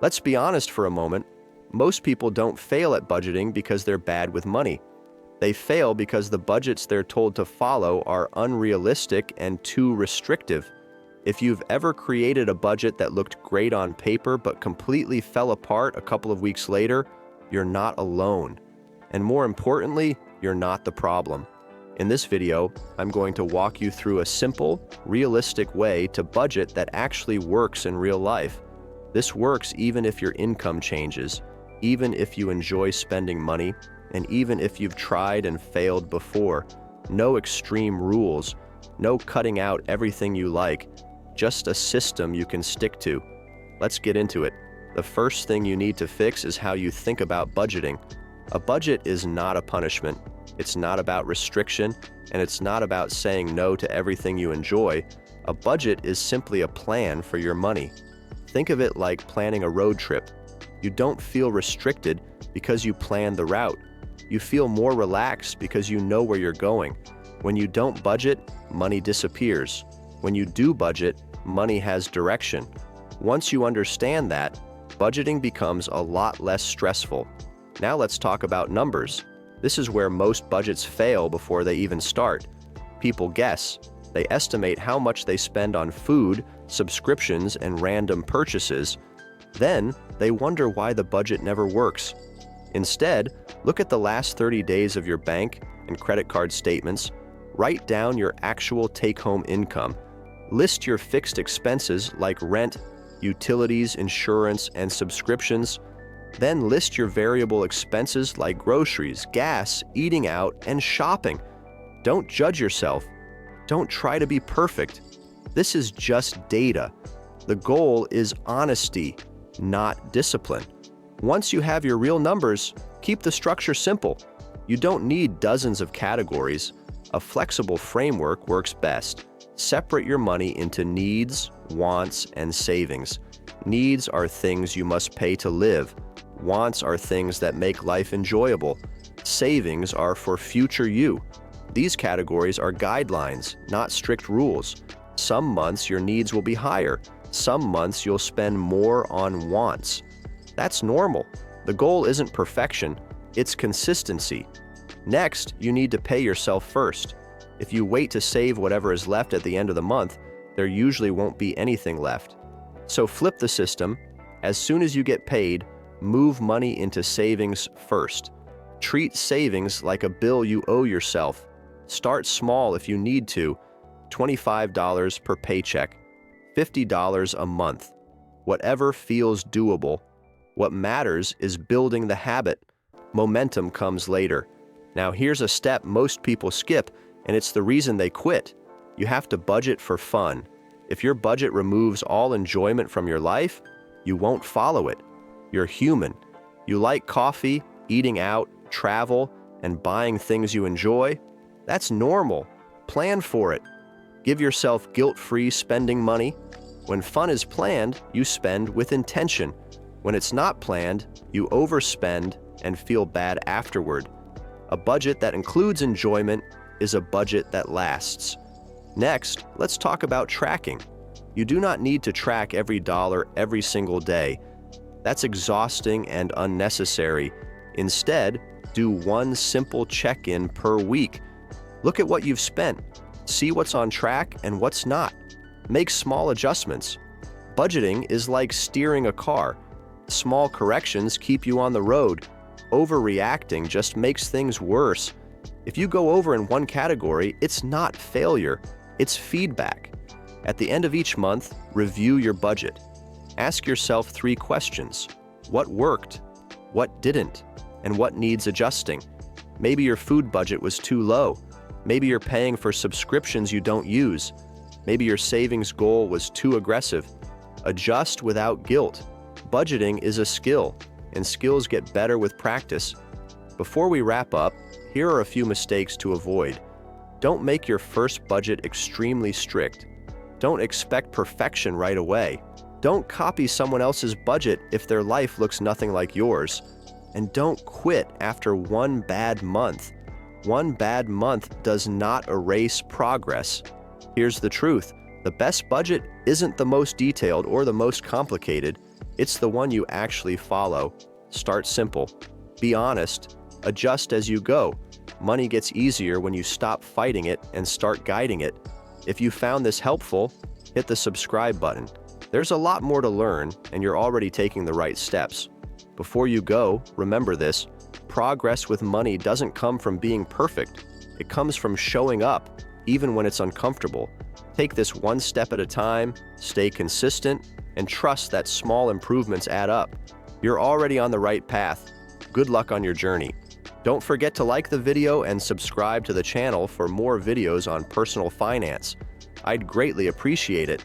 Let's be honest for a moment. Most people don't fail at budgeting because they're bad with money. They fail because the budgets they're told to follow are unrealistic and too restrictive. If you've ever created a budget that looked great on paper but completely fell apart a couple of weeks later, you're not alone. And more importantly, you're not the problem. In this video, I'm going to walk you through a simple, realistic way to budget that actually works in real life. This works even if your income changes, even if you enjoy spending money, and even if you've tried and failed before. No extreme rules, no cutting out everything you like, just a system you can stick to. Let's get into it. The first thing you need to fix is how you think about budgeting. A budget is not a punishment. It's not about restriction, and it's not about saying no to everything you enjoy. A budget is simply a plan for your money. Think of it like planning a road trip. You don't feel restricted because you plan the route. You feel more relaxed because you know where you're going. When you don't budget, money disappears. When you do budget, money has direction. Once you understand that, budgeting becomes a lot less stressful. Now let's talk about numbers. This is where most budgets fail before they even start. People guess. They estimate how much they spend on food, subscriptions, and random purchases. Then, they wonder why the budget never works. Instead, look at the last 30 days of your bank and credit card statements. Write down your actual take-home income. List your fixed expenses like rent, utilities, insurance, and subscriptions. Then list your variable expenses like groceries, gas, eating out, and shopping. Don't judge yourself. Don't try to be perfect. This is just data. The goal is honesty, not discipline. Once you have your real numbers, keep the structure simple. You don't need dozens of categories. A flexible framework works best. Separate your money into needs, wants, and savings. Needs are things you must pay to live. Wants are things that make life enjoyable. Savings are for future you. These categories are guidelines, not strict rules. Some months your needs will be higher. Some months you'll spend more on wants. That's normal. The goal isn't perfection, it's consistency. Next, you need to pay yourself first. If you wait to save whatever is left at the end of the month, there usually won't be anything left. So flip the system. As soon as you get paid, move money into savings first. Treat savings like a bill you owe yourself. Start small if you need to. $25 per paycheck, $50 a month. Whatever feels doable. What matters is building the habit. Momentum comes later. Now here's a step most people skip, and it's the reason they quit. You have to budget for fun. If your budget removes all enjoyment from your life, you won't follow it. You're human. You like coffee, eating out, travel, and buying things you enjoy. That's normal. Plan for it. Give yourself guilt-free spending money. When fun is planned, you spend with intention. When it's not planned, you overspend and feel bad afterward. A budget that includes enjoyment is a budget that lasts. Next, let's talk about tracking. You do not need to track every dollar every single day. That's exhausting and unnecessary. Instead, do one simple check-in per week. Look at what you've spent. See what's on track and what's not. Make small adjustments. Budgeting is like steering a car. Small corrections keep you on the road. Overreacting just makes things worse. If you go over in one category, it's not failure, it's feedback. At the end of each month, review your budget. Ask yourself 3 questions. What worked? What didn't? And what needs adjusting? Maybe your food budget was too low. Maybe you're paying for subscriptions you don't use. Maybe your savings goal was too aggressive. Adjust without guilt. Budgeting is a skill, and skills get better with practice. Before we wrap up, here are a few mistakes to avoid. Don't make your first budget extremely strict. Don't expect perfection right away. Don't copy someone else's budget if their life looks nothing like yours. And don't quit after one bad month. One bad month does not erase progress. Here's the truth. The best budget isn't the most detailed or the most complicated. It's the one you actually follow. Start simple. Be honest. Adjust as you go. Money gets easier when you stop fighting it and start guiding it. If you found this helpful, hit the subscribe button. There's a lot more to learn, and you're already taking the right steps. Before you go, remember this: progress with money doesn't come from being perfect. It comes from showing up, even when it's uncomfortable. Take this one step at a time, stay consistent, and trust that small improvements add up. You're already on the right path. Good luck on your journey. Don't forget to like the video and subscribe to the channel for more videos on personal finance. I'd greatly appreciate it.